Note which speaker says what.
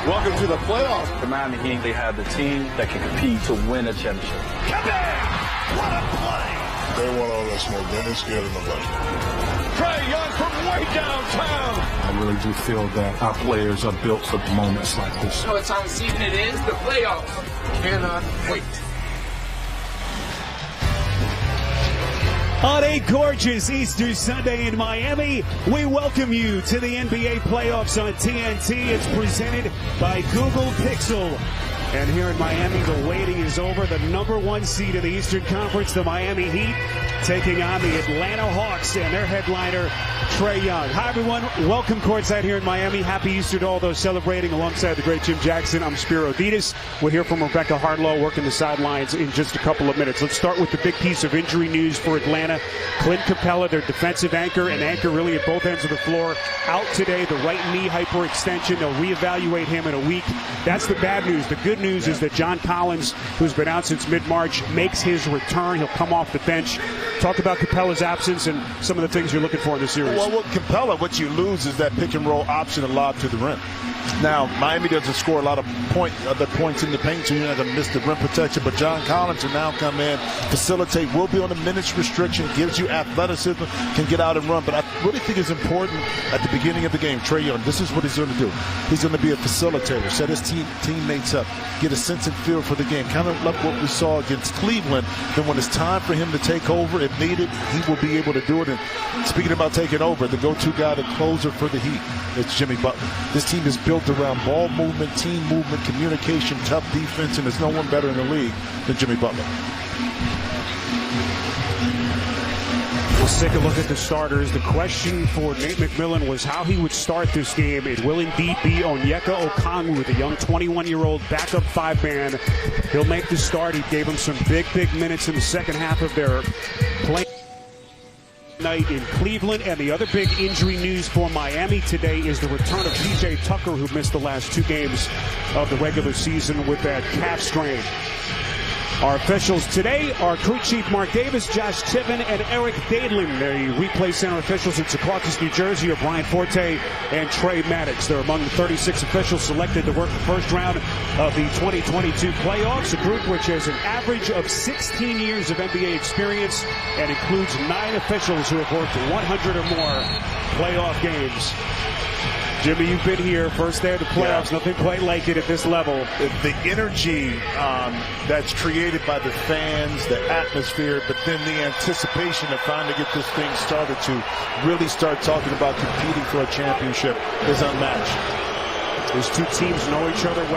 Speaker 1: Welcome to the playoffs.
Speaker 2: The Miami Heat, they have the team that can compete to win a championship.
Speaker 1: What a play!
Speaker 3: They want all that smoke. They ain't scared of nobody.
Speaker 1: Trae Young from way downtown.
Speaker 4: I really do feel that our players are built for moments like this.
Speaker 5: You know what time of season it is? The playoffs. Cannot wait.
Speaker 6: On a gorgeous Easter Sunday in Miami, we welcome you to the NBA playoffs on TNT. It's presented by Google Pixel. And here in Miami, the waiting is over. The number one seed in the Eastern Conference, the Miami Heat, taking on the Atlanta Hawks and their headliner, Trae Young. Hi, everyone. Welcome courtside here in Miami. Happy Easter to all those celebrating alongside the great Jim Jackson. I'm Spiro Ditas. We'll hear from Rebecca Harlow working the sidelines in just a couple of minutes. Let's start with the big piece of injury news for Atlanta. Clint Capella, their defensive anchor and anchor really at both ends of the floor, out today. The right knee hyperextension. They'll reevaluate him in a week. That's the bad news. The good news is that John Collins, who's been out since mid-March, makes his return. He'll come off the bench. Talk about Capella's absence and some of the things you're looking for in the series.
Speaker 3: Well, with Capella, what you lose is that pick-and-roll option and lob to the rim. Now, Miami doesn't score a lot of points in the paint, so you're not going to miss the rim protection. But John Collins will now come in, facilitate, will be on a minutes restriction, gives you athleticism, can get out and run. But I really think it's important at the beginning of the game, Trae Young, this is what he's going to do. He's going to be a facilitator, set his teammates up, get a sense and feel for the game. Kind of like what we saw against Cleveland. Then when it's time for him to take over, if needed, he will be able to do it. And speaking about taking over, the go-to guy, the closer for the Heat, it's Jimmy Butler. This team is built around ball movement, team movement, communication, tough defense, and there's no one better in the league than Jimmy Butler.
Speaker 6: Let's take a look at the starters. The question for Nate McMillan was how he would start this game. It will indeed be Onyeka Okongwu, the young 21-year-old backup five-man. He'll make the start. He gave him some big minutes in the second half of their play night in Cleveland. And the other big injury news for Miami today is the return of PJ Tucker, who missed the last two games of the regular season with that calf strain. Our officials today are crew chief Mark Davis, Josh Tiven, and Eric Daedlin. The replay center officials in Secaucus, New Jersey are Brian Forte and Trey Maddox. They're among the 36 officials selected to work the first round of the 2022 playoffs, a group which has an average of 16 years of NBA experience and includes 9 officials who have worked 100 or more playoff games. Jimmy, you've been here, first day of the playoffs, nothing quite like it at this level.
Speaker 3: The energy that's created by the fans, the atmosphere, but then the anticipation of trying to get this thing started to really start talking about competing for a championship is unmatched.
Speaker 6: These two teams know each other well.